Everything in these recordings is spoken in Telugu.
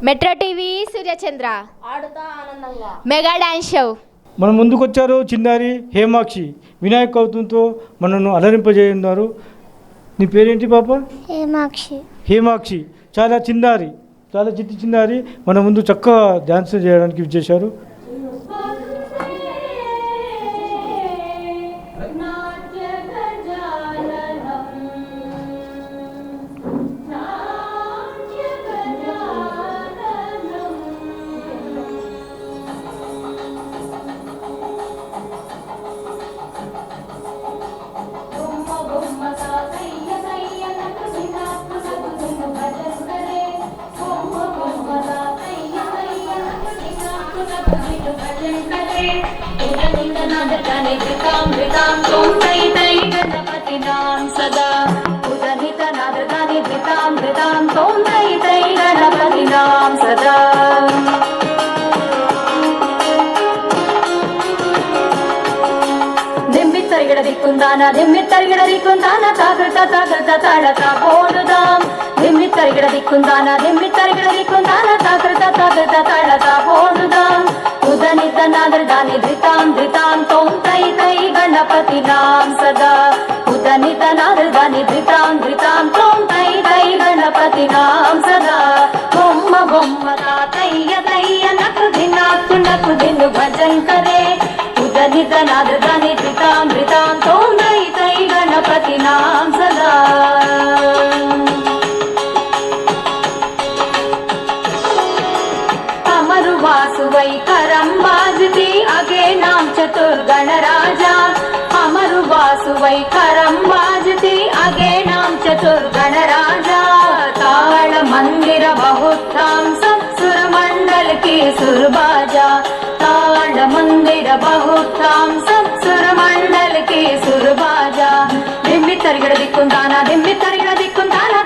మెట్రో టీవీ సూర్యచంద్ర ఆడుతా ఆనందంగా మెగా డాన్స్ షో. మన ముందుకొచ్చారు చిన్నారి హేమాక్షి వినాయక కౌతంతో మనను అలరింపజేయున్నారు. నీ పేరేంటి పాప? హేమాక్షి. హేమాక్షి చాలా చిన్నారి, చాలా చిన్నారి మన ముందు చక్కగా డ్యాన్స్ చేయడానికి విచ్చేశారు. ದಿಮ್ಮಿತ್ತರಿಗಿಡದಿಕ್ಕುಂದಾನ ತಾಕೃತ ತಾಳತ ಓಡುದಾಂ ದಿಮ್ಮಿತ್ತರಿಗಿಡದಿಕ್ಕುಂದಾನ ತಾಕೃತ ತಾಳತ ಓಡುದಾಂ ಉದನಿತ ನಾದೃದಾನಿ ಧೃತಾಂ ತೋಂ ತೈ ಗಣಪತಿ ನಾಂ ಸದಾ ಉದನಿತ ನಾದೃದಾನಿ ಧೃತಾಂ ತೋಂ ತೈ ಗಣಪತಿ ನಾಂ ಸದಾ ಬೊಮ್ಮ ತಯ್ಯ ನಕು ದಿನು ಭಜನ್ ಕರೆ ಉದನಿತ ನಾದೃದಾನಿ ಧೃತಾಂ ತೋಂ ತೈ ಗಣಪತಿ ನಾಂ ಸದಾ अमरु वासुवै करं बाजते अगे नाम चतुर्गण राजा अमरु वासुवै करं बाजते अगे नाम चतुर्गण राजा ताल मंदिर बहुतां सत्सुर मंडल के सुरबाजा ताल मंदिर बहुतां सत्सुर मंडल के सुरबाजा दिम्मि तरिगिडदिक्कुंदाना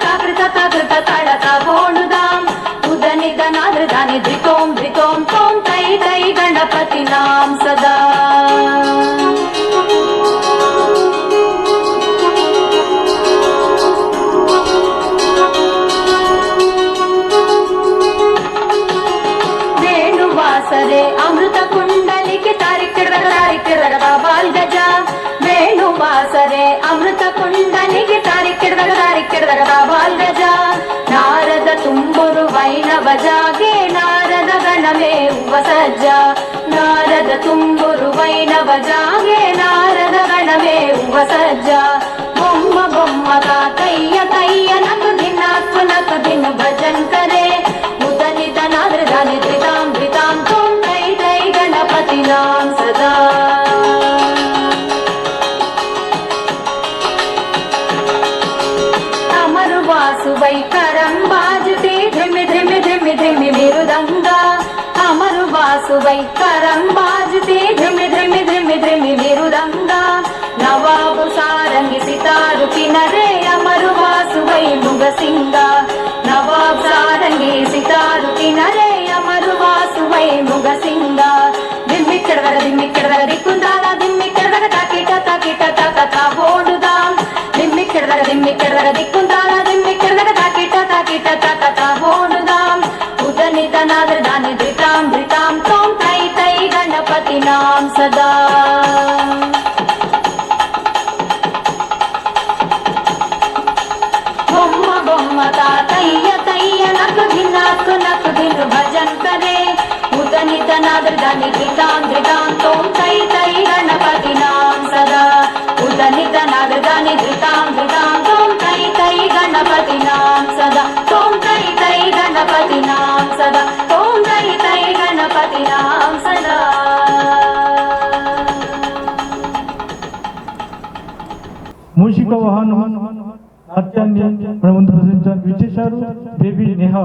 ताकृत ताळत ओडुदां उदनित नादृदानि धितों तों तै गणपति नाम सदा वेणुवासरे अमृत कुंडलिके तारिकिडदा बाल गजा वेणुवासरे अमृत कुंडलिके तारिकिडदा बाल गजा नारद तुम्बुरु वैणव जागे नारद गणमे उपसज्ज नारद तुम्बुरु वैणव जागे नारद गणमे उपसज्ज बొమ్మ तातయ్య नक दिन भजन करे उदनित नादृदानि धृतां तों तै गणपति नाम सदा अमरु वासुवै करं बाजते धिमि मृदंगा अमरु वासुवै करं बाजते धिमि मृदंगा नवाबु सारंगी सितारु किनरे अमरु वासुवै मुगसिंगा नवाब सारंगी सितारु किनरे अमरु वासुवै मुगसिंगा दिम्मिक्कडवरा दिक्कुंदाला दिम्मिक्कडवरा ताकिट ताकता ओडुदां दिम्मिक्कडवरा दिक्कुंदाला दिम्मिक्कडवरा ताकिट ताकता ओडुदां उदनित नादृदानि धृतां तों तै गणपति नाम सदा बొమ్మ तातయ్య नक दिन भजन करे उदनित नादृदानि धृतां तों तै गणपति नाम सदा उदनित नादृदानि धृतां तों तै गणपति नाम सदा तों तै गणपति नाम सदा तों तै गणपति नाम सदा మూషిక వాహనం నాట్యాన్ని మన ముందు ప్రదర్శించడానికి విచ్చేశారు బేబీ నేహా.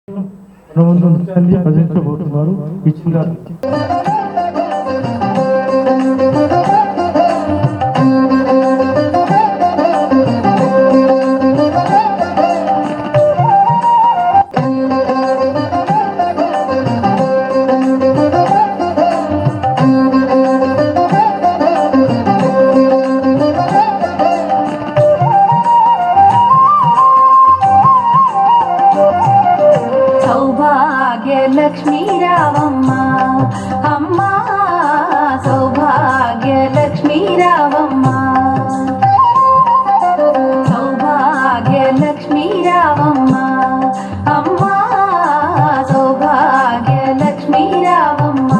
మన ముందు నృత్యాన్ని ప్రదర్శించబోతున్నారు ఈ చిన్నారి. లక్ష్మీ రావమ్మ అమ్మ సౌభాగ్య లక్ష్మీ రావమ్మ సౌభాగ్య లక్ష్మీ రావమ్మ అమ్మ సౌభాగ్య లక్ష్మీ రావమ్మ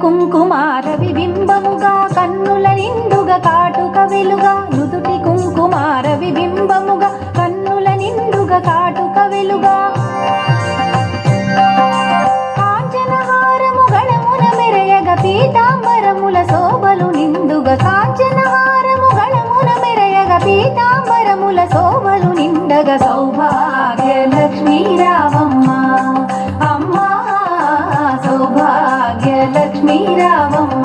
కుంకుమార విబింబముగా కన్నుల నిండుగా కాటుక వెలుగా నుదుటి కుంకుమార విబింబముగా కన్నుల నిండుగా కాటుక వెలుగా కాంచనహారము గళమున మెరయగ పీతాంబరముల శోభలు నిండుగా కాంచనహారము గళమున మెరయగ పీతాంబరముల శోభలు నిండగా సౌభాగ్య లక్ష్మీ రావమ్మ అమ్మ సౌభాగ్య లక్ష్మీ రావమ్మ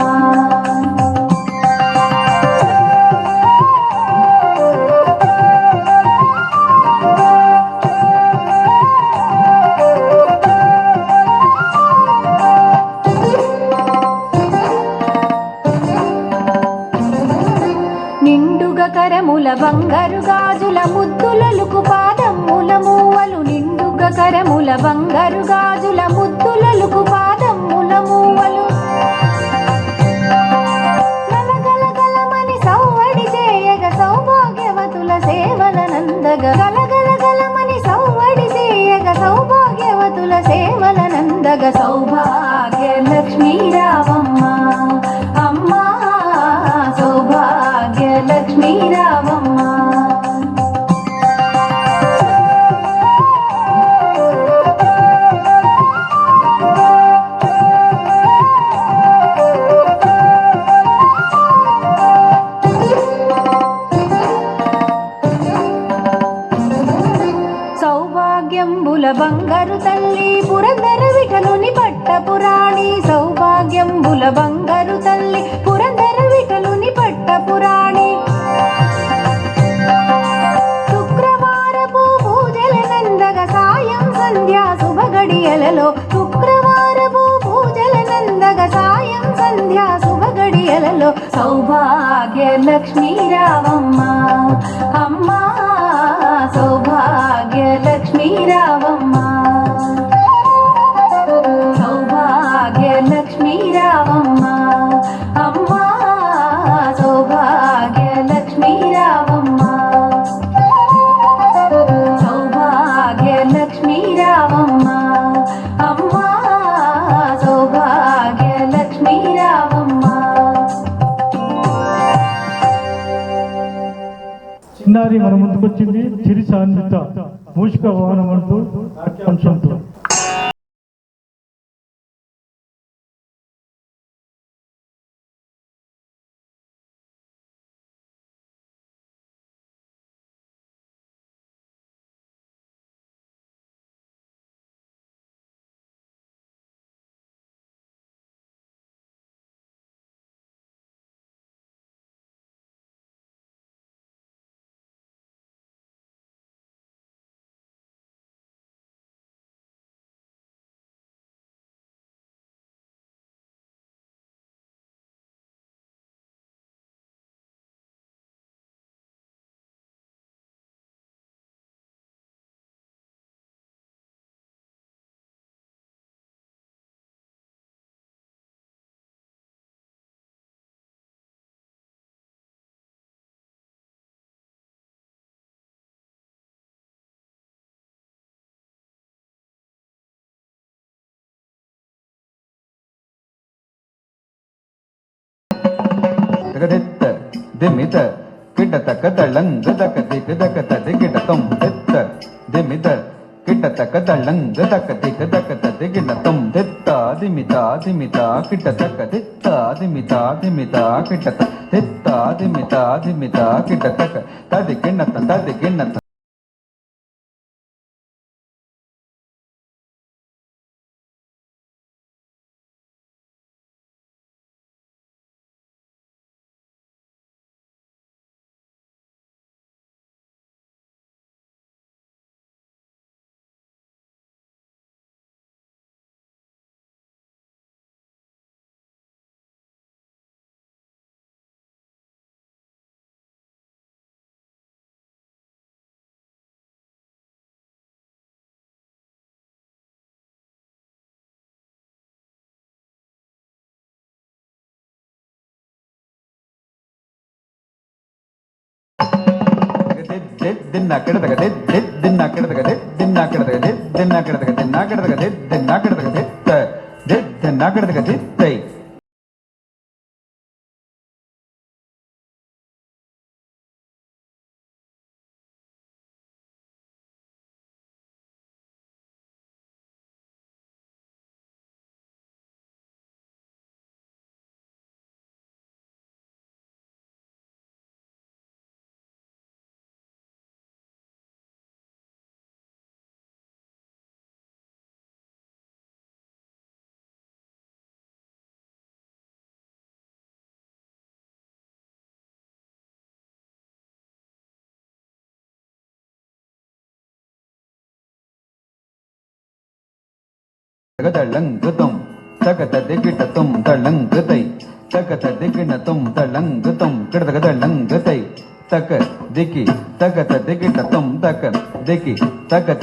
నిండుగా కరముల బంగారు గాజుల ముద్దులలుకు పాదమ్ముల మూవలు నిండుగా కరముల బంగారు గాజుల ముద్దులలుకు పాదమ్ముల మూవలు గలగలగలమని సౌవడి చేయగ సౌభాగ్యవతుల సేవల నందగ గలగలగలమని సౌవడి చేయగ సౌభాగ్యవతుల సేవల నందగ సౌభాగ్య లక్ష్మీ రావమ్మ అమ్మ సౌభాగ్య లక్ష్మీ రావమ్మ సౌభాగ్యంబుల బంగారు తల్లి పురందర విఠలుని పట్టపురాణి సౌభాగ్యంబుల బంగారు తల్లి పురందర విఠలుని పట్టపురాణి శుక్రవారపు పూజల నందగ సాయం సంధ్యా శుభగడియలలో శుక్రవారపు పూజల నందగ సాయం సంధ్యా శుభగడియలలో సౌభాగ్య లక్ష్మీ రావమ్మ అమ్మ సౌభాగ్య లక్ష్మీ రావమ్మ సౌభాగ్య లక్ష్మీ రావమ్మ అమ్మ సౌభాగ్య లక్ష్మీ రావమ్మ సౌభాగ్య లక్ష్మీ రావమ్మ అమ్మ సౌభాగ్య లక్ష్మీ రావమ్మ. చిన్నారి మన ముందుకొచ్చింది చిరి సాన్విత మూషిక వాహనం అంటూ నాట్యాంశంతో. Ditta, Dimita, ಕಿಟತಕ ತಳ್ಳಂಗ ದಕ ದಿಕ ದಕ ತದೆ ಗಿಡತಂ ತೆತ್ತ ದಿಮಿತ ಕಿಟತಕ ತಳ್ಳಂಗ ದಕ ದಿಕ ದಕ ತದೆ ಗಿಡತಂ ತೆತ್ತ ದಿಮಿತ ದಿಮಿತ ಕಿಟತಕ ತೆತ್ತ ದಿಮಿತ ದಿಮಿತ ಕಿಟತ ತೆತ್ತ ದಿಮಿತ ದಿಮಿತ ಕಿಟತಕ ತದೆ ಗಿಣ್ಣತ ದಿನ ಕೆಡದಾಗ ದಿನ ಕೆಡದಾಗ ದಿನ ಕೆಡದಾಗ ದಿನ ಕೆಡದಾಗ ದಿನ ಕೆಡದಾಗ ದಿನ ಕೆಡದಾಗ ದಿನ ಕೆಡದಾಗ ದಿತ್ತೈ தள்ளங்குதம் தகத திகிட்டத்தும் தள்ளங்குதை தகத திகிணத்தும் தள்ளங்குதம் கிடதக தள்ளங்குதை தக திகி தகத திகிட்டத்தும் தக திகி தகத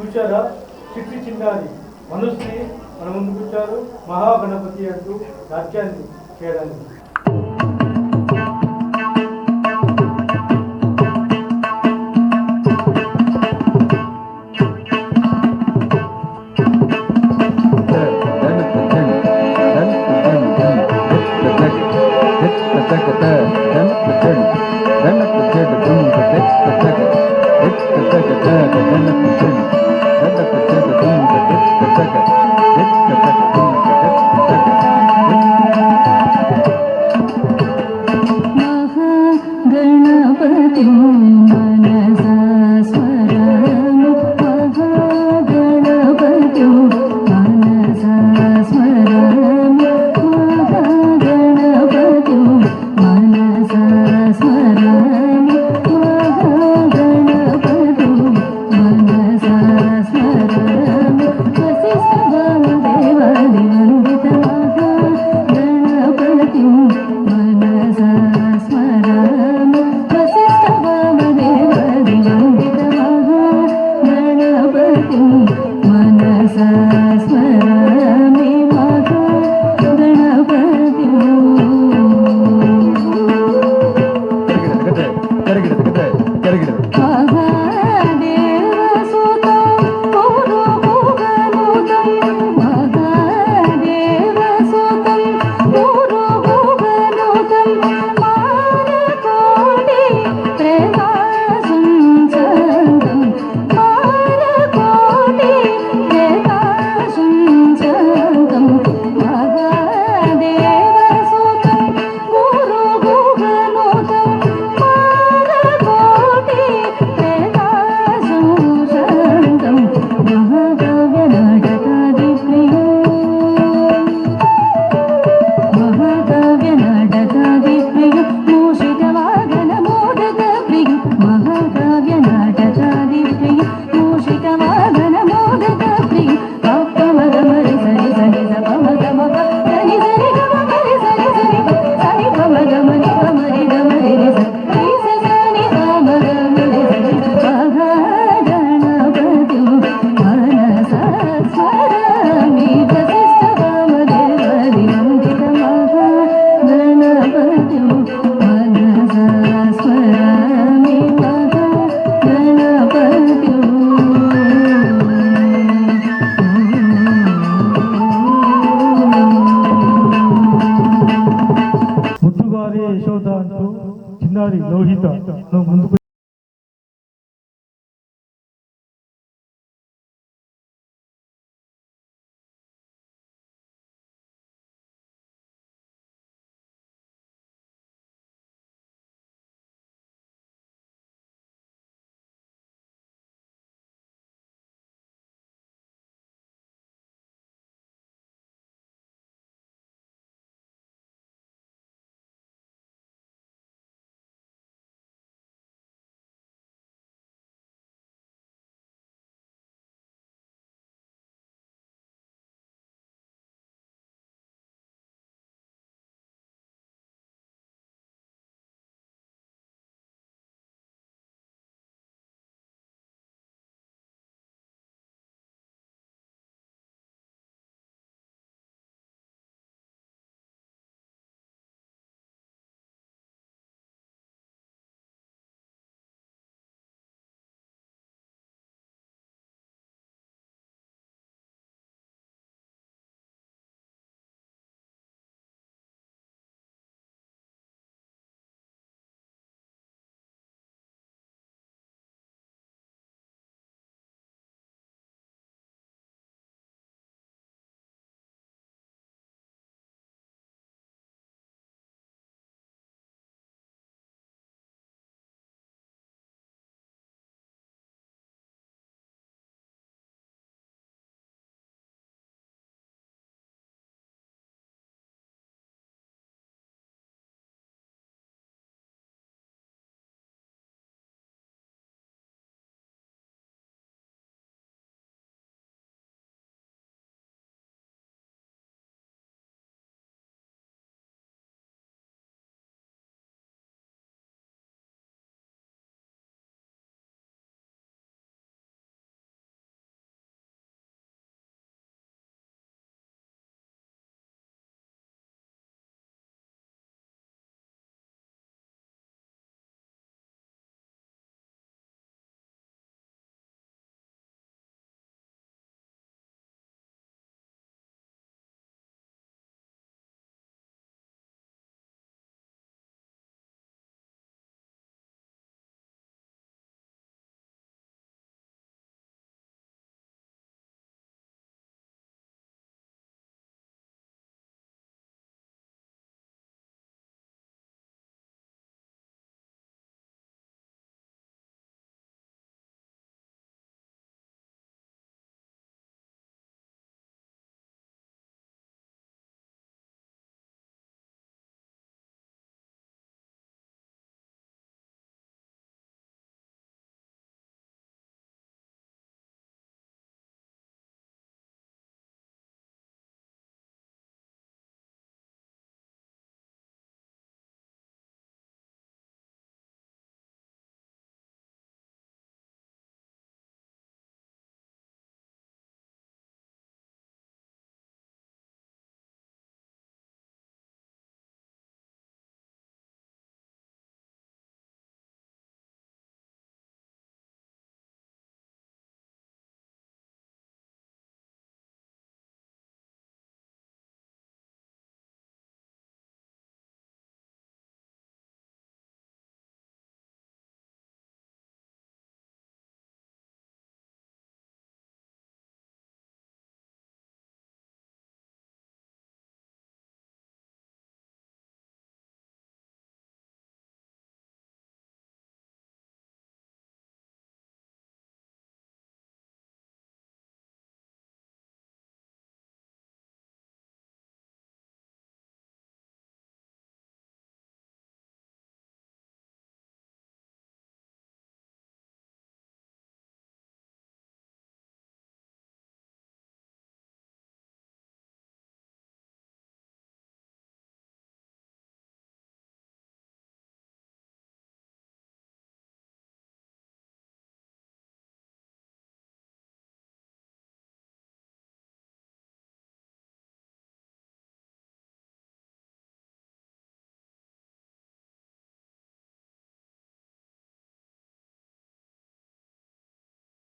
చూచారా చిట్టి చిన్నారి మనుశ్రీ మన ముందుకు వచ్చారు మహాగణపతి అంటూ నాట్యాన్ని చేయడానికి.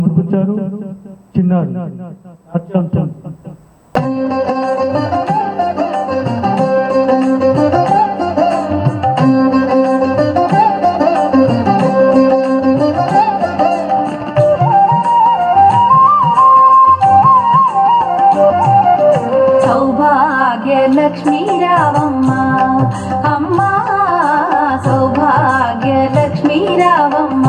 ముందుకొచ్చారు చిన్నారి అత్యంతం సౌభాగ్యలక్ష్మీ రావమ్మ అమ్మా సౌభాగ్యలక్ష్మీ రావమ్మ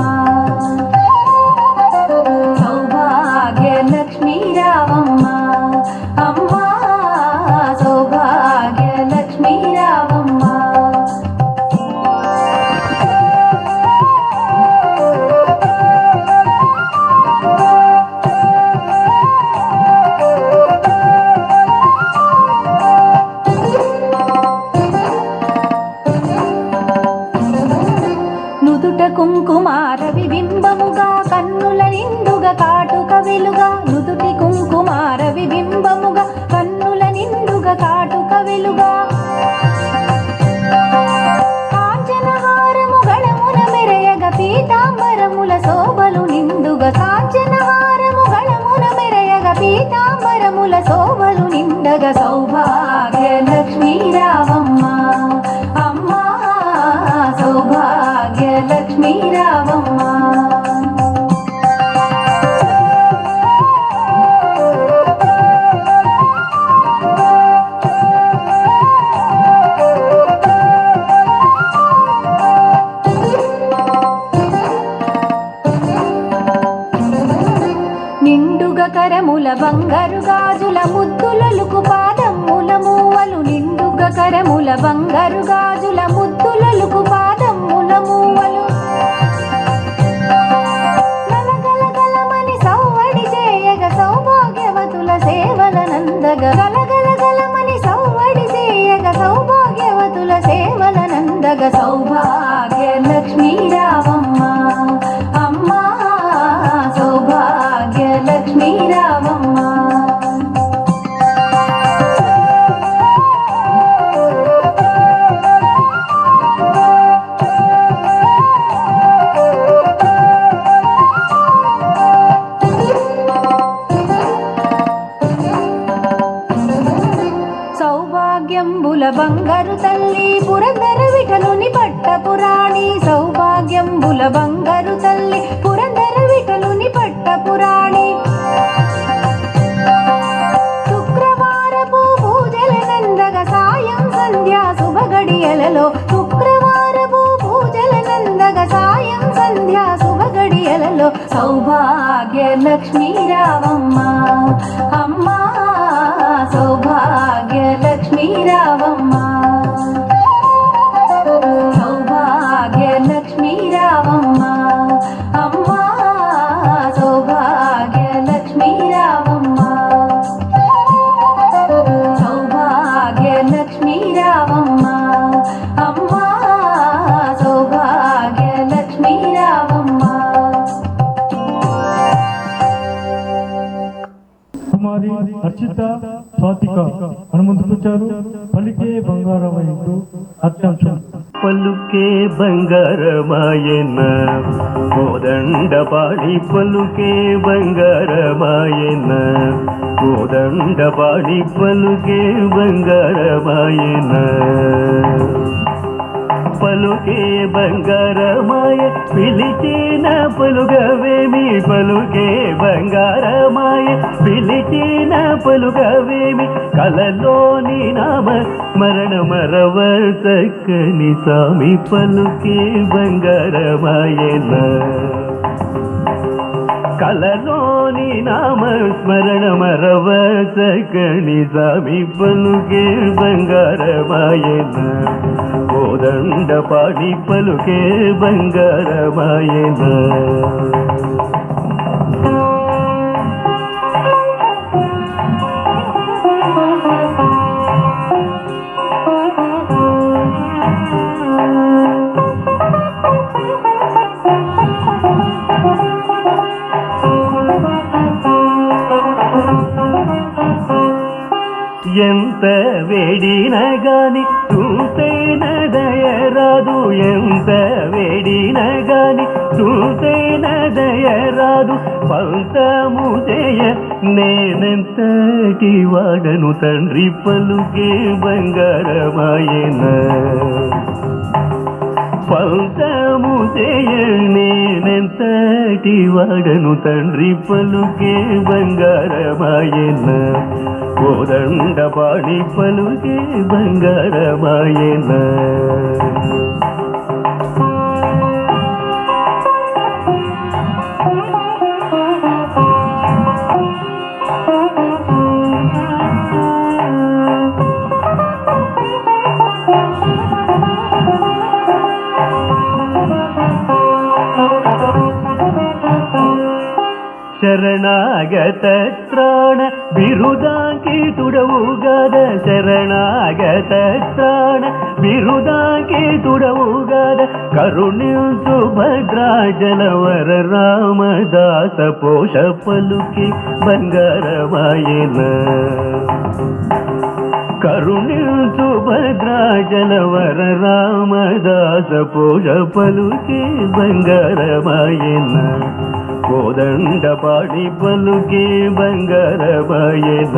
సౌభాగ్యలక్ష్మీ రావమ్మ అమ్మా సౌభాగ్యలక్ష్మీ రావమ్మ నుదుట కుంకుమార విబింబముగా కన్నుల నిండుగా కాటుక వెలుగా నుదుటి కుంకుమార విబింబముగా కన్నుల నిండుగా కాటుక వెలుగా కాంచనహారము గళమున మెరయగ పీతాంబరముల శోభలు నిండుగా కాంచనహారము గళమున మెరయగ పీతాంబరముల శోభలు నిండగా సౌభాగ్యలక్ష్మీ రావమ్మ అమ్మా సౌభాగ్యలక్ష్మీ రావమ్మ నిండుగా కరముల బంగారు గాజుల ముద్దులలుకు పాదమ్ముల మూవలు నిండుగా కరముల బంగారు గాజుల ముద్దులలుకు పాదమ్ముల మూవలు గలగలగలమని సౌవడి చేయగ సౌభాగ్యవతుల సేవల నందగ గలగలగలమని సౌవడి చేయగ సౌభాగ్యవతుల సేవల నందగ సౌభాగ్యలక్ష్మీ రావమ్మ అమ్మా సౌభాగ్యలక్ష్మీ రావమ్మ సౌభాగ్యంబుల బంగారు తల్లి పురందర విఠలుని పట్టపురాణి సౌభాగ్యంబుల బంగారు తల్లి పురందర విఠలుని పట్టపురాణి శుక్రవారపు పూజల నందగ సాయం సంధ్యా శుభగడియలలో శుక్రవారపు పూజల నందగ సాయం సంధ్యా శుభగడియలలో సౌభాగ్యలక్ష్మీ రావమ్మ అమ్మా సౌభాగ్యలక్ష్మీ రావమ్మ సౌభాగ్యలక్ష్మీ రావమ్మ అమ్మా సౌభాగ్యలక్ష్మీ రావమ్మ సౌభాగ్యలక్ష్మీ రావమ్మ అమ్మా సౌభాగ్యలక్ష్మీ రావమ్మ కుమారి అర్చిత స్వాతిక హనుమంతుకొచ్చారు పలికే బంగారమయంటూ అత్యంశం పలుకే బంగారమాయన కోదండపాడి పలుకే బంగారమాయన కోదండపాడి పలుకే బంగారమాయన పలుకే బంగారమాయ పిలిచిన పలుగవేమి పలుకే బంగారమాయ పిలిచిన పలుగవేమి కలలోని నామ మరణ మరవ చక్కని స్వామి పలుకే బంగారమాయన కలలోని నామ స్మరణ మరవ చక్కని స్వామి పలుకే బంగారమాయన కోదండపాడి పలుకే బంగారమాయన ఎంత వేడిన గాని చూసైన దయరాదు ఎంత వేడిన గాని చూసైన దయరాదు పంతము చేయ నేనెంతటి వాడను తండ్రి పలుకే బంగారమాయన పంతము చేయ నేనెంతటి వాడను తండ్రి పలుకే బంగారమాయన కోదండ పాడి పలుకే బంగారమాయన ಶರಣಾಗತ ತ್ರಾಣ ಬಿರುದಾಂಕಿತುಡವುಗಾದ ಶರಣಾಗತ ತ್ರಾಣ ಬಿರುದಾಂಕಿತುಡವುಗಾದ ಕರುಣಿಸು ಭದ್ರಾಚಲವರ ರಾಮದಾಸ ಪೋಷ ಪಲುಕಿ ಬಂಗಾರಮಾಯನ ಕರುಣಿಸು ಭದ್ರಾಚಲವರ ರಾಮದಾಸ ಪೋಷ ಪಲುಕಿ ಬಂಗಾರಮಾಯನ కోదండ పాడి పలుకే బంగారమాయన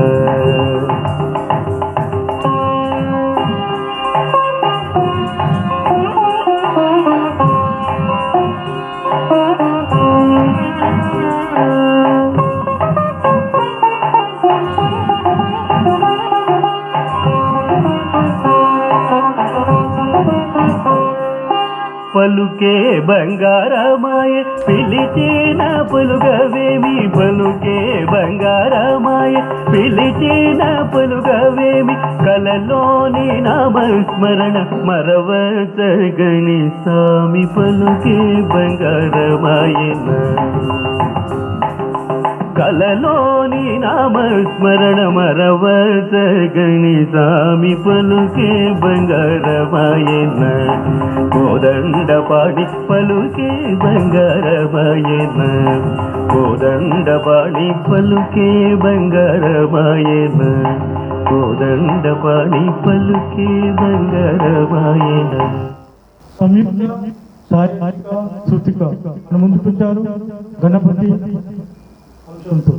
పలుకే బంగారమాయ పిలిచిన పలుగవేమి పలుకే బంగారమాయ పిలిచిన పలుగవేమి కలలోని నామస్మరణ మరవసగని స్వామి పలుకే బంగారమాయన కలలోని నామస్మరణ మరవసగని స్వామి పలుకే బంగారమాయన కోదండ పాడి పలుకే బంగారమాయన కోదండ పాడి పలుకే బంగారమాయన కోదండ పాడి పలుకే బంగారమాయన సంయుక్త సాహిత్య సూతిక మన ముందుకొచ్చారు గణపతి అంశంతో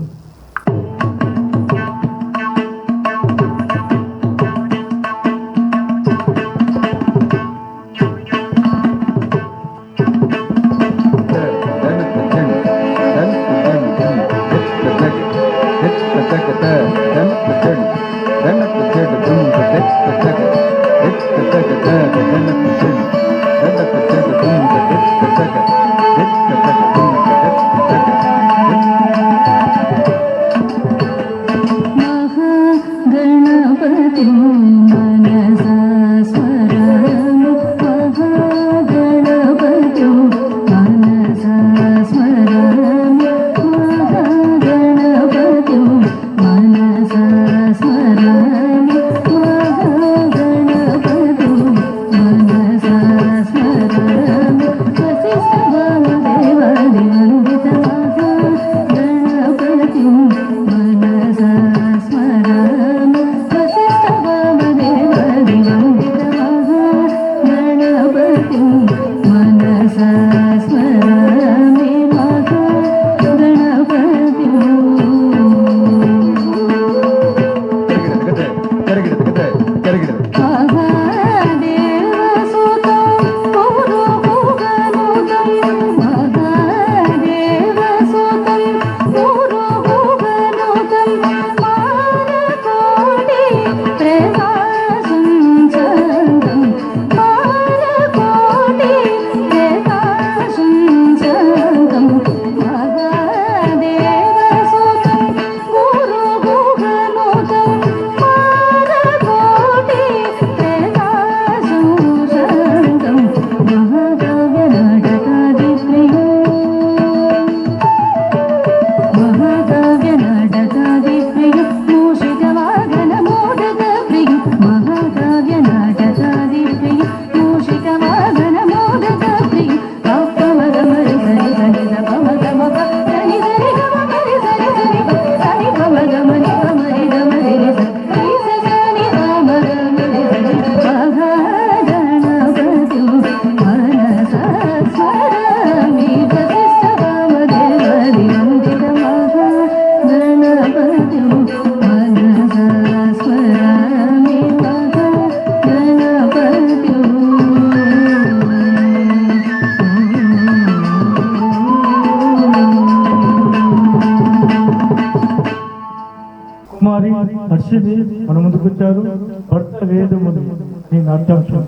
महाकाव्य नाटकादिप्रिय కుమారి హర్షిని మన ముందుకు వచ్చారు. భర్త వేదముని నీ నాట్యాంశం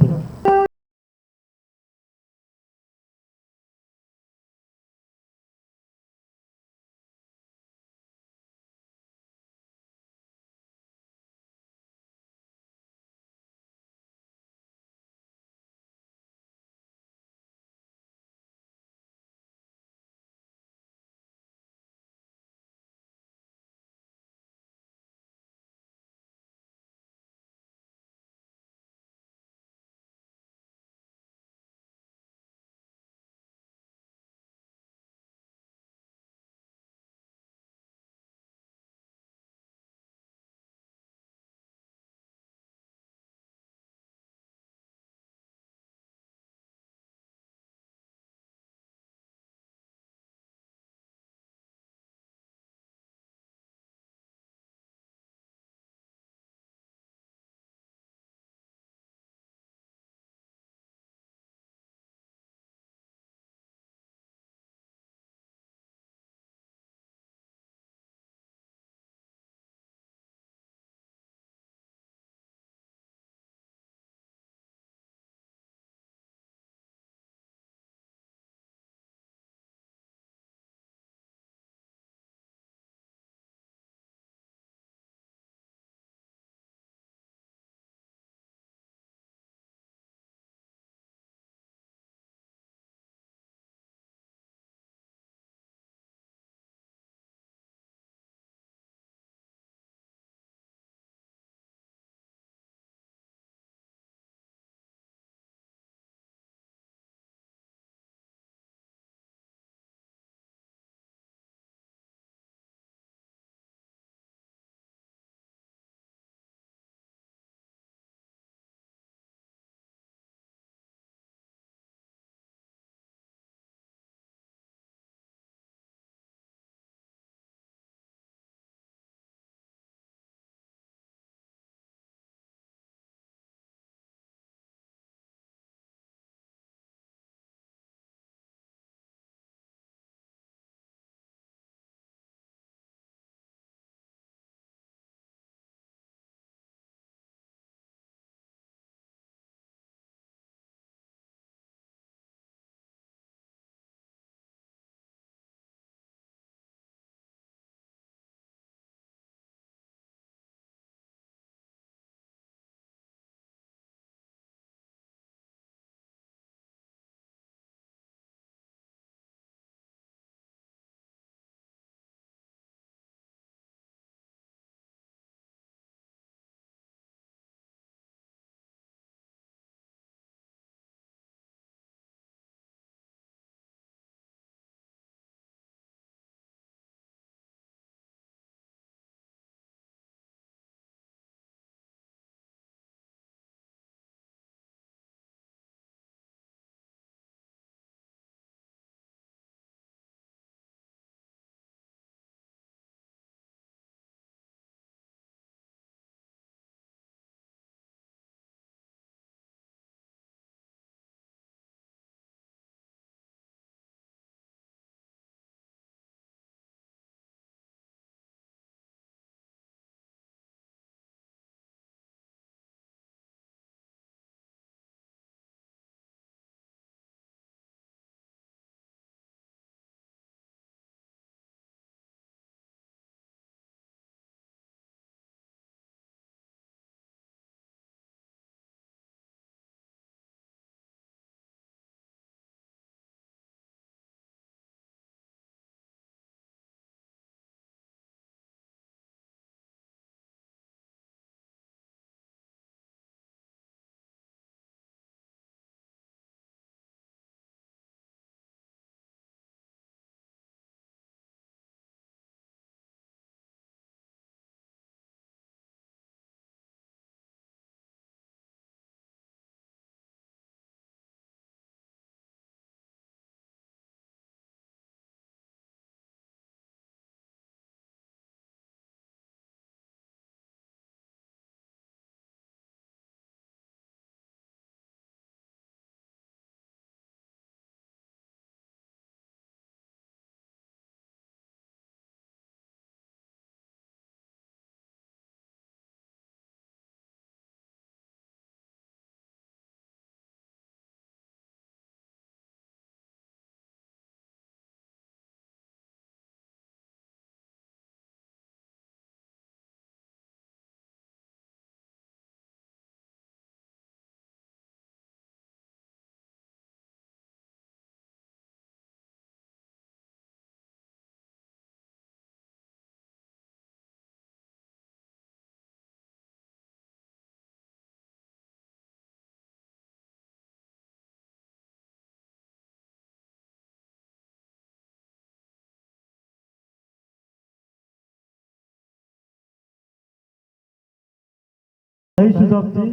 శతాబ్ది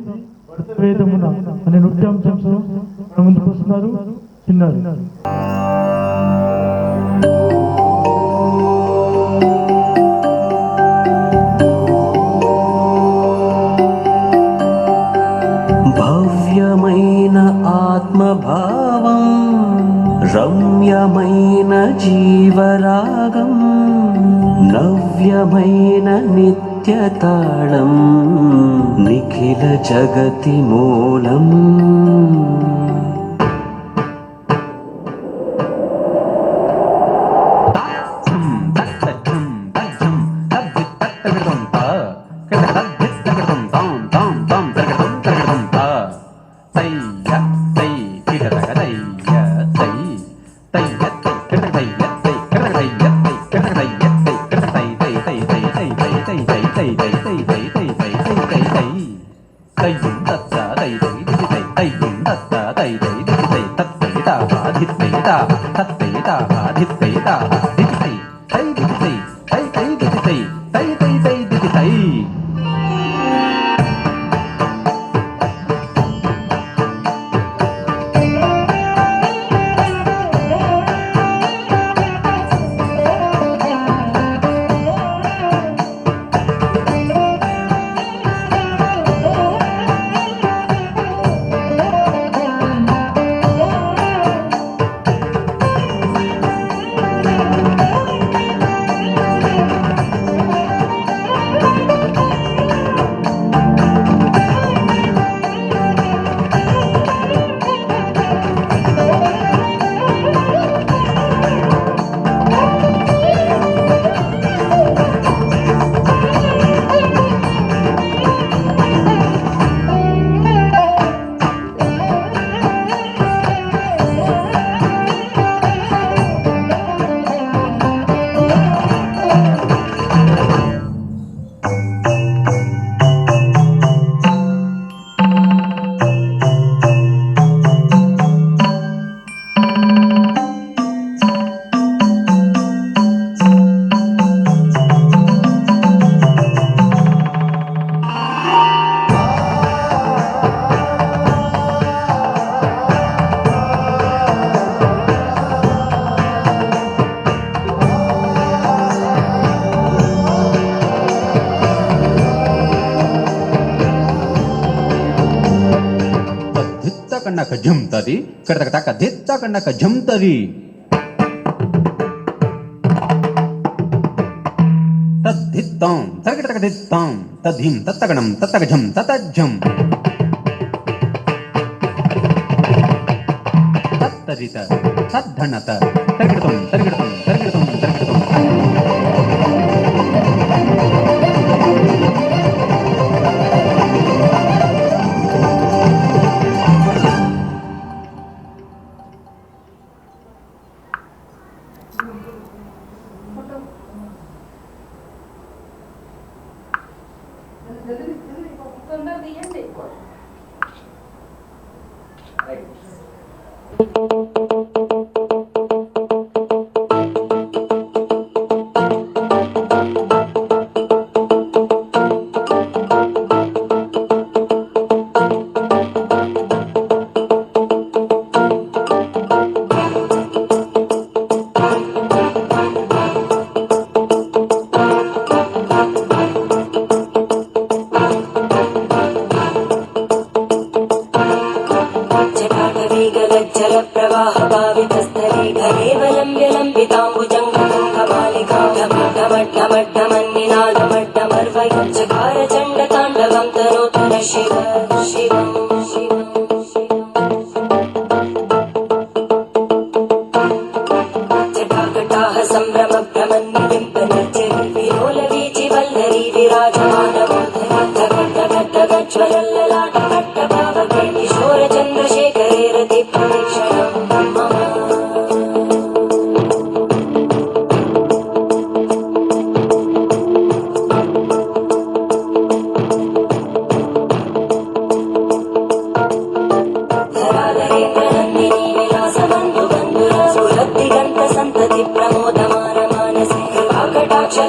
వేదమున అనే నృత్యాంశంతో మన ముందుకు వస్తున్నారు చిన్నారి. భవ్యమైన ఆత్మభావం, రమ్యమైన జీవరాగం, నవ్యమైన నిత్యతాళం, నిఖిల జగతి మూలం. కన్నక జంతది కడతక తక దిత్త కన్నక జంతది తద్దిత్తం తరకటక దిత్తం తద్ధిం తత్తగణం తత్తగజం తతజ్జం తత్తరిత తద్ధనత తరకటం తరకటం తరకటం తరకటం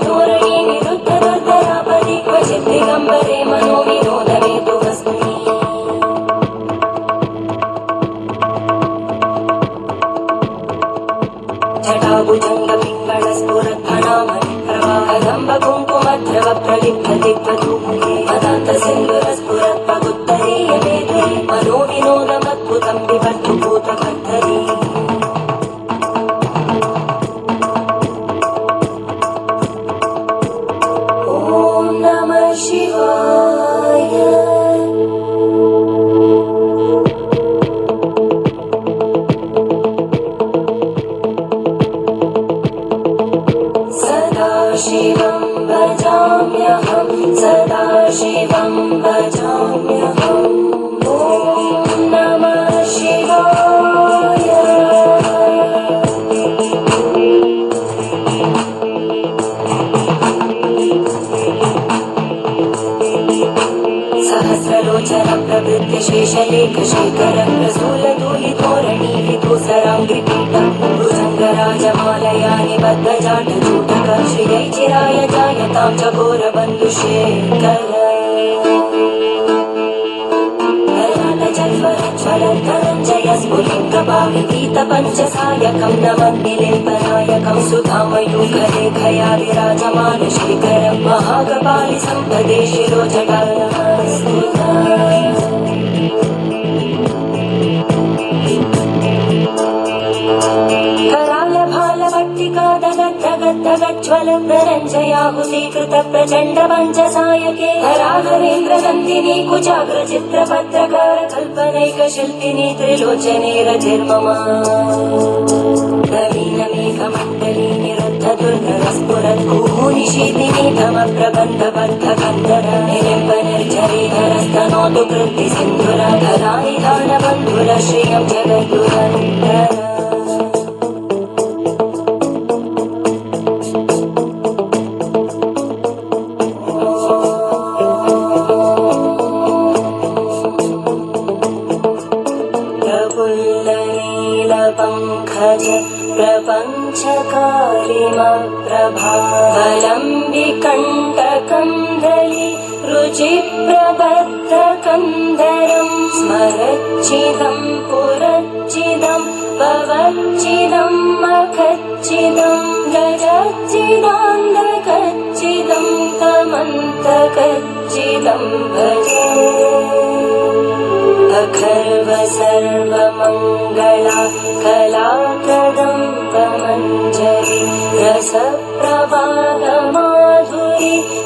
ధోరణి నిరుద్ధ ధర్ధరాపది క్వచిత్ దిగంబరే మనో వినోదమే दिग्वधूमुखे पदान्तसिन्धुरस्फुरत्पगुत्तरीयमेधे मनोविनोदमद्भुतं बिभर्तु भूतकर्धरी ॐ नमः शिवाय शिवं भजाम्यहं सदा शिवं भजाम्यहम् ॐ नमः शिवाय सहस्रलोचन प्रवृत्ति शेषलेखशेखरं प्रसूलधूलितोरणि विधूसराङ्घ्रिपीठं भुजङ्गराजमालया निबद्धजाटचूटक श्रियै चिराय जायतां चकोरबन्धुशेखर धनञ्जय स्फुलिङ्गपाविपीतपञ्चसायकं नवन्निलिम्बनायकं सुधामयूखलेखया विराजमानशेखरं महाकपालि सम्पदे शिरोजटालहस्तुता धनञ्जयाहुतीकृत प्रचण्ड पञ्चसायके हराघवेन्द्रनन्दिनी कुचाग्रचित्रपत्रकार कल्पनैकशिल्पिनी त्रिलोचने रचिर्ममा नवीनमेघमण्डली निरुद्धदुर्धरस्फुरद्भूनिशीतिनी तमप्रबन्धबद्धकन्दर निलिम्बनिर्झरीधरस्तनोतु कृत्तिसिन्धुरा धरानिधानबन्धुर श्रियं जगद्दुरन्तर प्रपञ्चकारिमप्रभावलम्बिकण्टकन्दली रुचिप्रबद्धकन्दरं स्मरच्चिदं पुरच्चिदं भवच्चिदं मखच्चिदं गजच्चिदान्धकच्चिदं तमन्तकच्चिदं भजे अखर्व सर्वमङ्गला कलाकदम्बमञ्जरी रसप्रवाहमाधुरी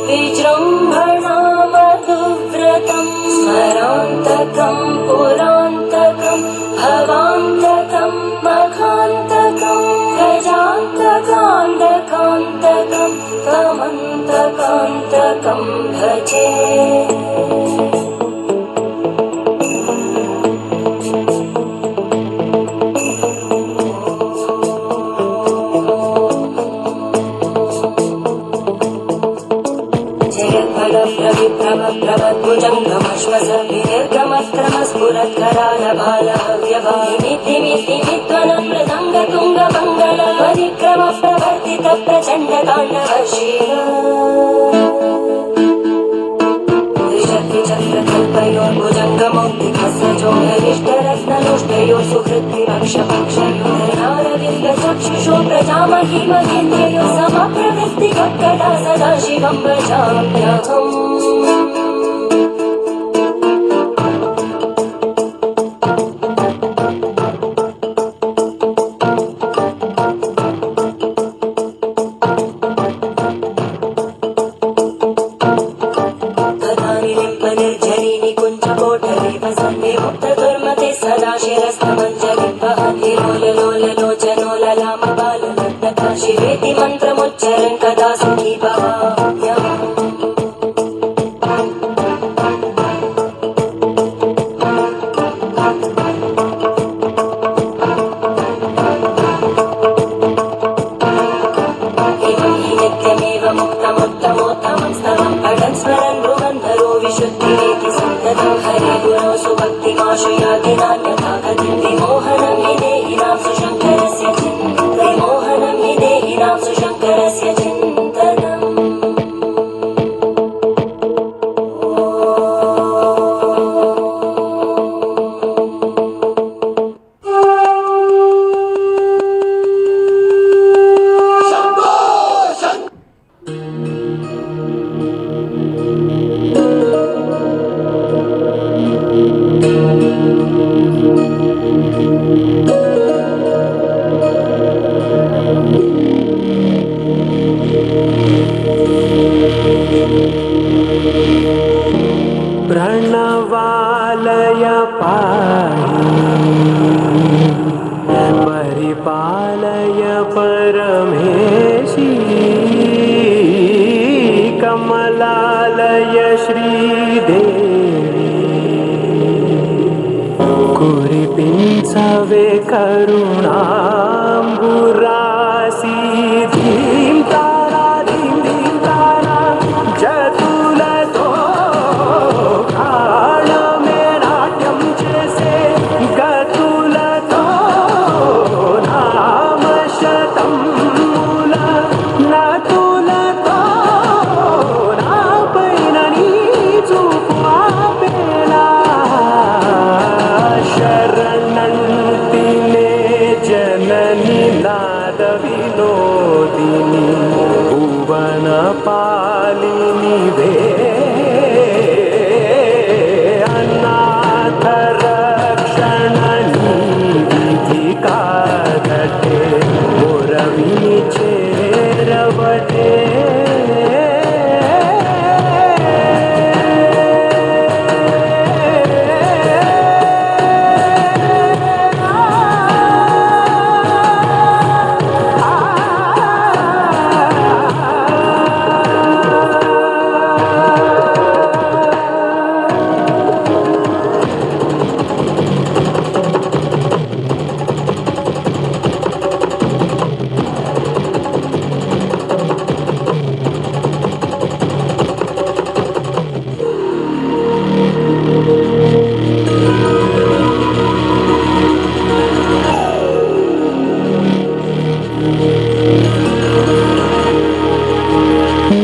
विजृम्भणा मधुव्रतं स्मरान्तकं पुरान्तकं भवान्तकं मखान्तकं गजान्तकान्तकान्तकं तमन्तकान्तकं भजे प्रभद्भुजङ्गमश्वस विनिर्गमक्रमस्फुरत्करालभालहव्यभामितिमितिमित्वनं मृदङ्गतुङ्गमङ्गल परिक्रमप्रवर्तित प्रचण्डताण्डव शिव त्रिशक्तिचक्रकल्पयोर्भुजङ्गमौक्तिकस्य जोगरिष्टरत्नलोष्टयोः सुहृद्विभक्षपक्षयोरनारविन्दचक्षुषो प्रजामहीमहेन्द्रयोः समप्रवृत्तिकट्कटा सदा शिवं भजाम्यहम् शिवेति मन्त्रमुच्चरन् कदा सुखी भवाम्यहम् प्रणवालय पाहि परिपालय परमेशी कमलालय श्रीदेवी कुरिपिंचवे करुणांबुरासी धीं तारा धीं धीं तारा जतुलतो प्राणमे नाट्यं చేసే గతులతో నామశతం మూల నతులతో నాపైన నీ చూపు ఆపేలా శరణంతినే జనని నాద వినోదిని భువన పాలినివే అనాథ రక్షణ నీ విధి కాదటే మురవిని చేరవటే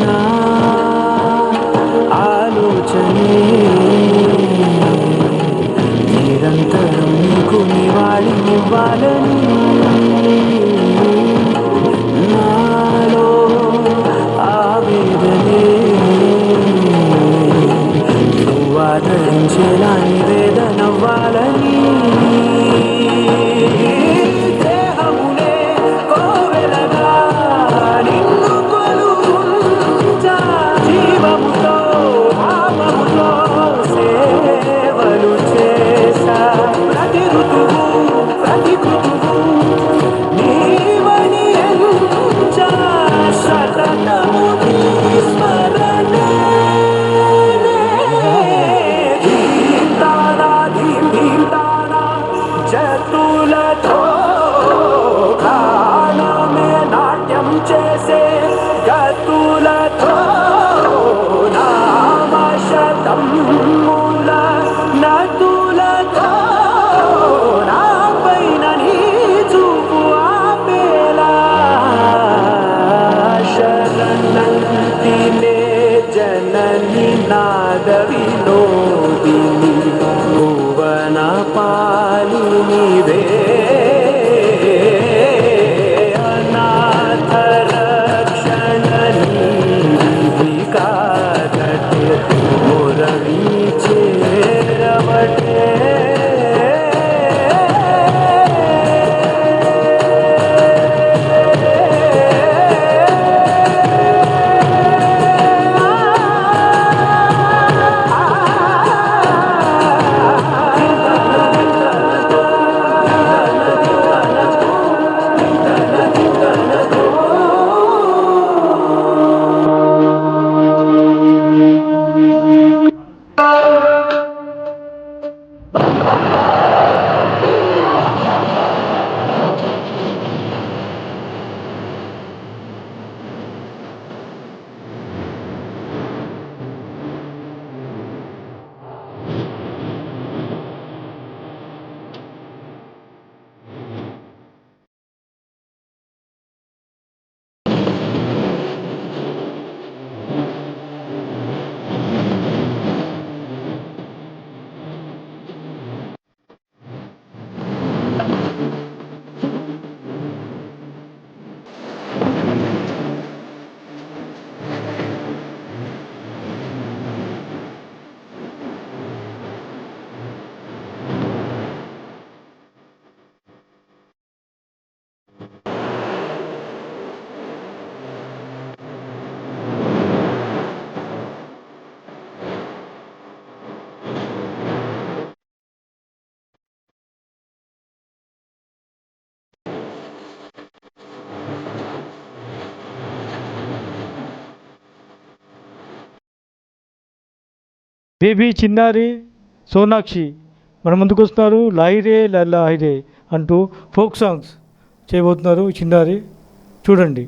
నా ఆలోచనే నిరంతరం నీకు నివాళినివ్వాలని నాలో ఆవేదనే నువ్వు ఆదరించేలా నివేదనవ్వాలని దేహమునే కోవెలగా నిన్ను కొలువుంచా జీవముతో భావముతో సేవలు చేసా ప్రతి ఋతువు ప్రతి కృతువు నీవని ఎంచా సతతము నీ స్మరణే ధీం తారా ధీం ధీం తారా జతులతో ప్రాణమే నాట్యం చేసే గతులతో నామశతం మూల నతులతో నాపైన నీ చూపు ఆపేలా శరణంతినే జనని నాద వినోదిని భువన పాలినివే అనాథ రక్షణ నీ విధి కాదటే మురవి చేరవటే ఆ బేబీ చిన్నారి సోనాక్షి మన ముందుకు వస్తున్నారు. లాయిరే లాయిరే అంటూ ఫోక్ సాంగ్స్ చేయబోతున్నారు చిన్నారి. చూడండి.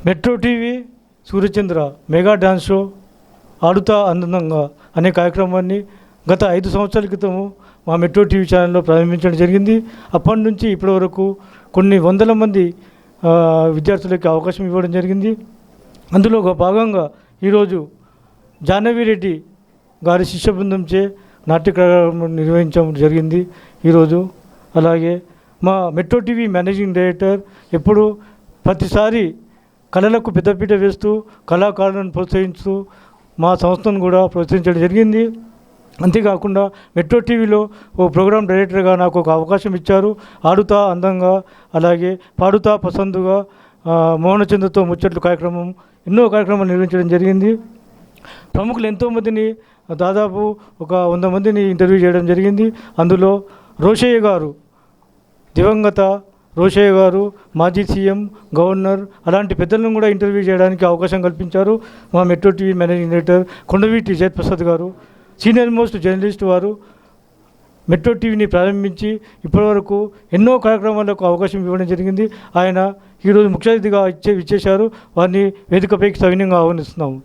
Metro TV Suryachandra mega dance show ఆడుతా అందంగా అనే కార్యక్రమాన్ని గత 5 సంవత్సరాల క్రితము మా మెట్రో టీవీ ఛానల్లో ప్రారంభించడం జరిగింది. అప్పటి నుంచి ఇప్పటి వరకు కొన్ని వందల మంది విద్యార్థులకి అవకాశం ఇవ్వడం జరిగింది. అందులో ఒక భాగంగా ఈరోజు జాహ్నవి రెడ్డి గారి శిష్య బృందంచే నాట్య కార్యక్రమం నిర్వహించడం జరిగింది ఈరోజు. అలాగే మా మెట్రో టీవీ మేనేజింగ్ డైరెక్టర్ ఎప్పుడు ప్రతిసారి కళలకు పెద్దపీట వేస్తూ కళాకారులను ప్రోత్సహిస్తూ మా సంస్థను కూడా ప్రోత్సహించడం జరిగింది. అంతేకాకుండా మెట్రో టీవీలో ఓ ప్రోగ్రామ్ డైరెక్టర్గా నాకు ఒక అవకాశం ఇచ్చారు. ఆడుతా అందంగా, అలాగే పాడుతా పసందుగా, మోహనచంద్రతో ముచ్చట్లు కార్యక్రమం, ఎన్నో కార్యక్రమాలు నిర్వహించడం జరిగింది. ప్రముఖులు ఎంతోమందిని, దాదాపు ఒక 100 మందిని ఇంటర్వ్యూ చేయడం జరిగింది. అందులో రోషయ్య గారు, దివంగత రోషయ్య గారు, మాజీ సీఎం, గవర్నర్, అలాంటి పెద్దలను కూడా ఇంటర్వ్యూ చేయడానికి అవకాశం కల్పించారు మా మెట్రో టీవీ మేనేజింగ్ డైరెక్టర్ కొండవీటి జయప్రసాద్ గారు. సీనియర్ మోస్ట్ జర్నలిస్ట్ వారు మెట్రో టీవీని ప్రారంభించి ఇప్పటివరకు ఎన్నో కార్యక్రమాలకు అవకాశం ఇవ్వడం జరిగింది. ఆయన ఈరోజు ముఖ్య అతిథిగా ఇచ్చేశారు. వారిని వేదికపైకి సవినయంగా ఆహ్వానిస్తున్నాము.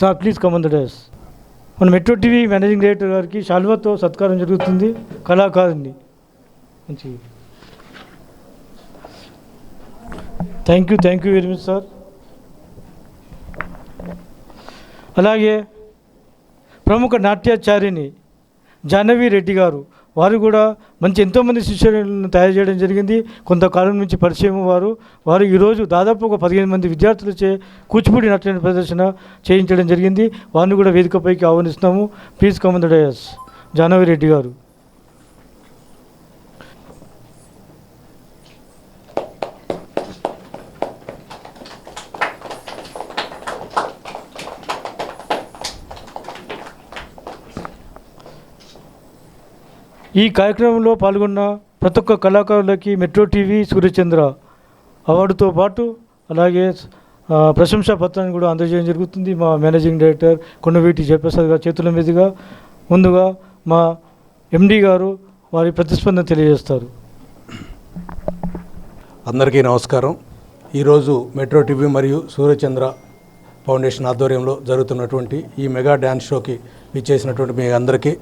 Sir please come on the dais. మన మెట్రో టీవీ మేనేజింగ్ డైరెక్టర్ గారికి శాల్వాతో సత్కారం జరుగుతుంది. కళాకారుని మంచి thank you very much sir. అలాగే ప్రముఖ నాట్యాచార్యుని జాహ్నవి రెడ్డి గారు, వారు కూడా మంచి ఎంతోమంది శిష్యులను తయారు చేయడం జరిగింది. కొంతకాలం నుంచి పరిచయం వారు ఈరోజు దాదాపు ఒక 15 మంది విద్యార్థులచే కూచిపూడి నాట్య ప్రదర్శన చేయించడం జరిగింది. వారిని కూడా వేదికపైకి ఆహ్వానిస్తున్నాము. Please come on the dais. Jahnavi Reddy గారు. ఈ కార్యక్రమంలో పాల్గొన్న ప్రతి ఒక్క కళాకారులకి మెట్రో టీవీ సూర్యచంద్ర అవార్డుతో పాటు అలాగే ప్రశంసా పత్రాన్ని కూడా అందజేయడం జరుగుతుంది. మా మేనేజింగ్ డైరెక్టర్ కొండవీటి జయప్రసాద్ గారి చేతుల మీదుగా ముందుగా మా ఎండి గారు వారి ప్రతిస్పందన తెలియజేస్తారు. అందరికీ నమస్కారం. ఈరోజు మెట్రో టీవీ మరియు సూర్యచంద్ర ఫౌండేషన్ ఆధ్వర్యంలో జరుగుతున్నటువంటి ఈ మెగా డ్యాన్స్ షోకి విచ్చేసినటువంటి మీ అందరికీ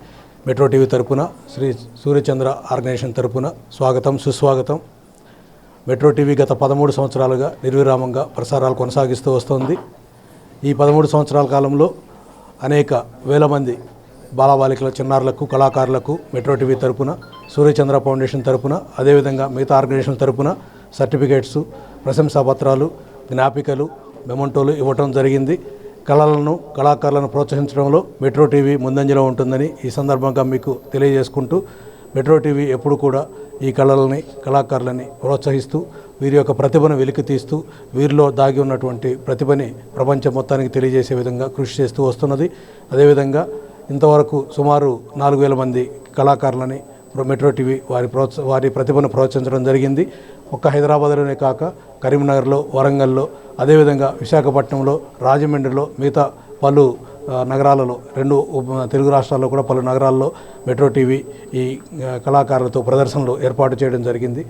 మెట్రో టీవీ తరపున, శ్రీ సూర్యచంద్ర ఆర్గనైజేషన్ తరపున స్వాగతం, సుస్వాగతం. మెట్రో టీవీ గత 13 సంవత్సరాలుగా నిర్విరామంగా ప్రసారాలు కొనసాగిస్తూ వస్తుంది. ఈ 13 సంవత్సరాల కాలంలో అనేక వేల మంది బాలబాలికల చిన్నారులకు, కళాకారులకు మెట్రో టీవీ తరపున, సూర్యచంద్ర ఫౌండేషన్ తరపున, అదేవిధంగా మిగతా ఆర్గనైజేషన్ తరపున సర్టిఫికేట్స్, ప్రశంసాపత్రాలు, జ్ఞాపికలు, మెమంటోలు ఇవ్వటం జరిగింది. కళలను, కళాకారులను ప్రోత్సహించడంలో మెట్రో టీవీ ముందంజలో ఉంటుందని ఈ సందర్భంగా మీకు తెలియజేసుకుంటూ, మెట్రో టీవీ ఎప్పుడు కూడా ఈ కళలని, కళాకారులని ప్రోత్సహిస్తూ వీరి యొక్క ప్రతిభను వెలికి తీస్తూ వీరిలో దాగి ఉన్నటువంటి ప్రతిభని ప్రపంచం మొత్తానికి తెలియజేసే విధంగా కృషి చేస్తూ వస్తున్నది. అదేవిధంగా ఇంతవరకు సుమారు 4000 మంది కళాకారులని మెట్రో టీవీ వారి ప్రతిభను ప్రోత్సహించడం జరిగింది. ఒక్క హైదరాబాద్లోనే కాక కరీంనగర్లో, వరంగల్లో, అదేవిధంగా విశాఖపట్నంలో, రాజమండ్రిలో, మిగతా పలు నగరాలలో, 2 తెలుగు రాష్ట్రాల్లో కూడా పలు నగరాల్లో మెట్రో టీవీ ఈ కళాకారులతో ప్రదర్శనలు ఏర్పాటు చేయడం జరిగింది.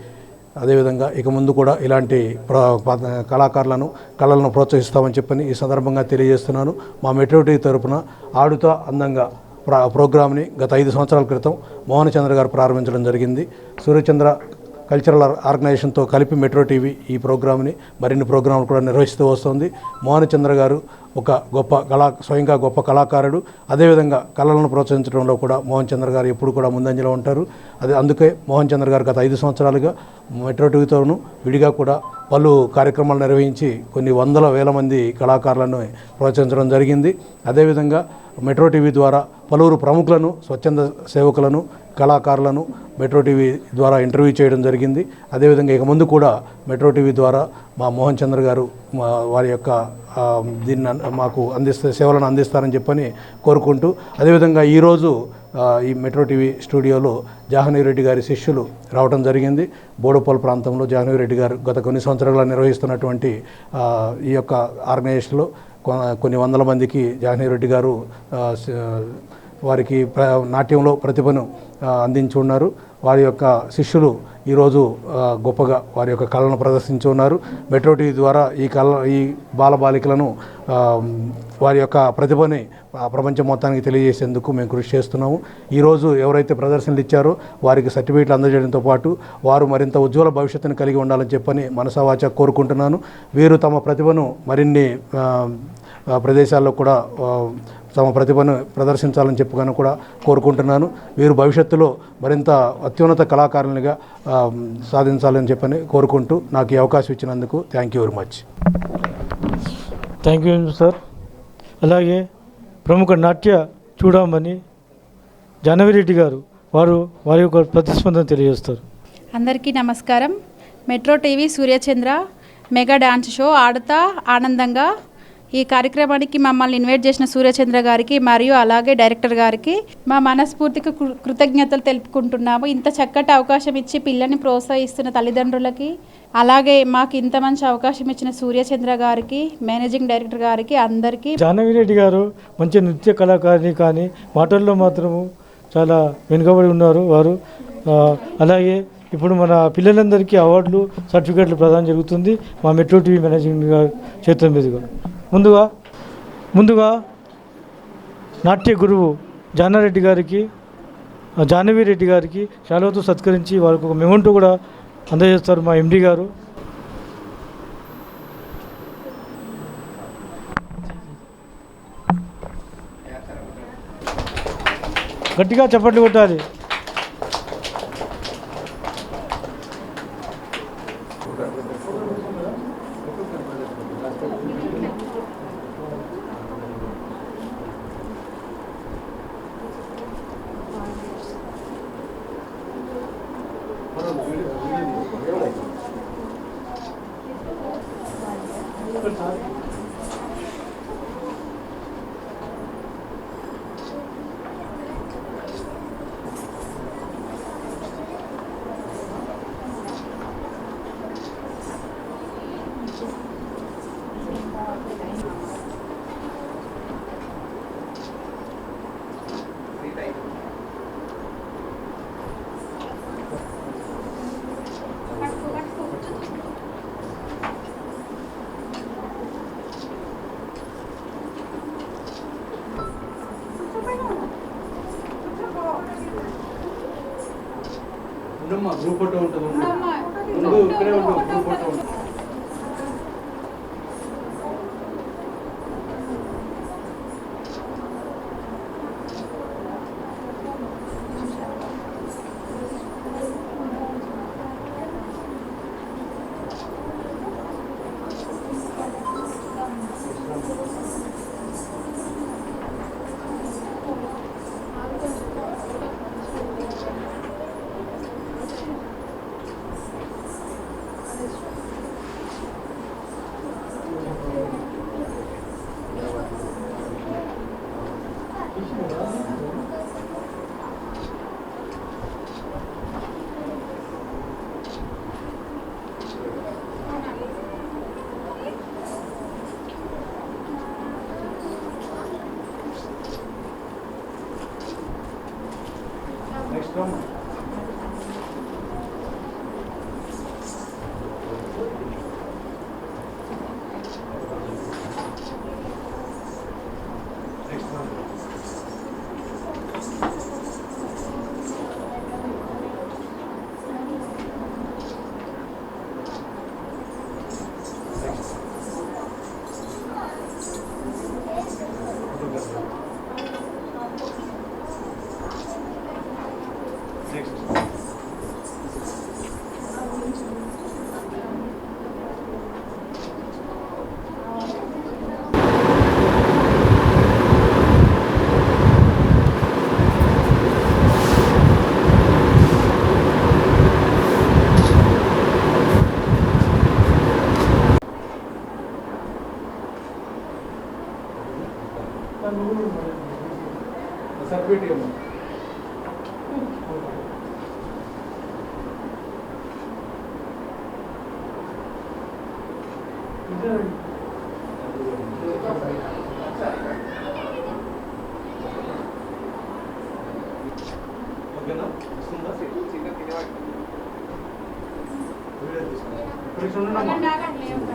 అదేవిధంగా ఇక ముందు కూడా ఇలాంటి కళలను ప్రోత్సహిస్తామని చెప్పని ఈ సందర్భంగా తెలియజేస్తున్నాను. మా మెట్రో టీవీ తరపున ఆడుతా అందంగా ప్రోగ్రామ్ని గత 5 సంవత్సరాల క్రితం మోహన్ చంద్ర గారు ప్రారంభించడం జరిగింది. సూర్యచంద్ర కల్చరల్ ఆర్గనైజేషన్తో కలిపి మెట్రో టీవీ ఈ ప్రోగ్రామ్ని, మరిన్ని ప్రోగ్రాంలు కూడా నిర్వహిస్తూ వస్తుంది. మోహన్ చంద్ర గారు ఒక స్వయంగా గొప్ప కళాకారుడు. అదేవిధంగా కళలను ప్రోత్సహించడంలో కూడా మోహన్ చంద్ర గారు ఎప్పుడు కూడా ముందంజలో ఉంటారు. అందుకే మోహన్ చంద్ర గారు గత 5 సంవత్సరాలుగా మెట్రో టీవీతోనూ విడిగా కూడా పలు కార్యక్రమాలు నిర్వహించి కొన్ని వందల వేల మంది కళాకారులను ప్రోత్సహించడం జరిగింది. అదేవిధంగా మెట్రో టీవీ ద్వారా పలువురు ప్రముఖులను, స్వచ్ఛంద సేవకులను, కళాకారులను మెట్రో టీవీ ద్వారా ఇంటర్వ్యూ చేయడం జరిగింది. అదేవిధంగా ఇక ముందు కూడా మెట్రో టీవీ ద్వారా మా మోహన్ చంద్ర గారు వారి యొక్క దీన్ని మాకు సేవలను అందిస్తారని చెప్పని కోరుకుంటూ, అదేవిధంగా ఈరోజు ఈ మెట్రో టీవీ స్టూడియోలో జాహ్నవి రెడ్డి గారి శిష్యులు రావడం జరిగింది. బోడుపల్ ప్రాంతంలో జాహ్నవి రెడ్డి గారు గత కొన్ని సంవత్సరాలుగా నిర్వహిస్తున్నటువంటి ఈ యొక్క ఆర్గనైజేషన్లో కొన్ని వందల మందికి జాహ్నవి రెడ్డి గారు వారికి నాట్యంలో ప్రతిభను అందించి ఉన్నారు. వారి యొక్క శిష్యులు ఈరోజు గొప్పగా వారి యొక్క కళను ప్రదర్శించి ఉన్నారు. మెట్రో టీవీ ద్వారా ఈ బాలబాలికలను వారి యొక్క ప్రతిభని ప్రపంచం మొత్తానికి తెలియజేసేందుకు మేము కృషి చేస్తున్నాము. ఈరోజు ఎవరైతే ప్రదర్శనలు ఇచ్చారో వారికి సర్టిఫికేట్లు అందజేయడంతో పాటు వారు మరింత ఉజ్వల భవిష్యత్తును కలిగి ఉండాలని చెప్పని మనసావాచ కోరుకుంటున్నాను. వీరు తమ ప్రతిభను మరిన్ని ప్రదేశాల్లో కూడా తమ ప్రతిభను ప్రదర్శించాలని చెప్పుకొని కూడా కోరుకుంటున్నాను. వీరు భవిష్యత్తులో మరింత అత్యున్నత కళాకారులుగా సాధించాలని చెప్పని కోరుకుంటూ నాకు ఈ అవకాశం ఇచ్చినందుకు thank you very much. Thank you sir. అలాగే ప్రముఖ నాట్య చూడమని జాహ్నవి రెడ్డి గారు వారి యొక్క ప్రతిస్పందన తెలియజేస్తారు. అందరికీ నమస్కారం. Metro TV Suryachandra mega dance show ఆడుతా ఆనందంగా ఈ కార్యక్రమానికి మమ్మల్ని ఇన్వైట్ చేసిన సూర్యచంద్ర గారికి మరియు అలాగే డైరెక్టర్ గారికి మా మనస్ఫూర్తిగా కృతజ్ఞతలు తెలుపుకుంటున్నాము. ఇంత చక్కటి అవకాశం ఇచ్చి పిల్లల్ని ప్రోత్సహిస్తున్న తల్లిదండ్రులకి, అలాగే మాకు ఇంత మంచి అవకాశం ఇచ్చిన సూర్యచంద్ర గారికి, మేనేజింగ్ డైరెక్టర్ గారికి, అందరికీ. జాహ్నవి రెడ్డి గారు మంచి నృత్య కళాకారిణి, కానీ మాటల్లో మాత్రము చాలా వెనుకబడి ఉన్నారు వారు. అలాగే ఇప్పుడు మన పిల్లలందరికీ అవార్డులు, సర్టిఫికేట్లు ప్రదానం జరుగుతుంది మా మెట్రో టీవీ మేనేజింగ్ గారి చేతుల మీదుగా. ముందుగా నాట్య గురువు జానారెడ్డి గారికి జాహ్నవి రెడ్డి గారికి శాలువాతో సత్కరించి వారికి ఒక మెమెంటో కూడా అందజేస్తారు మా ఎండి గారు. గట్టిగా చప్పట్లు కొట్టాలి. గ్రూప్ ఫోటో ఉంటుంది, ఇక్కడే ఉంటుంది గ్రూప్ ఫోటో.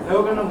లేవకండి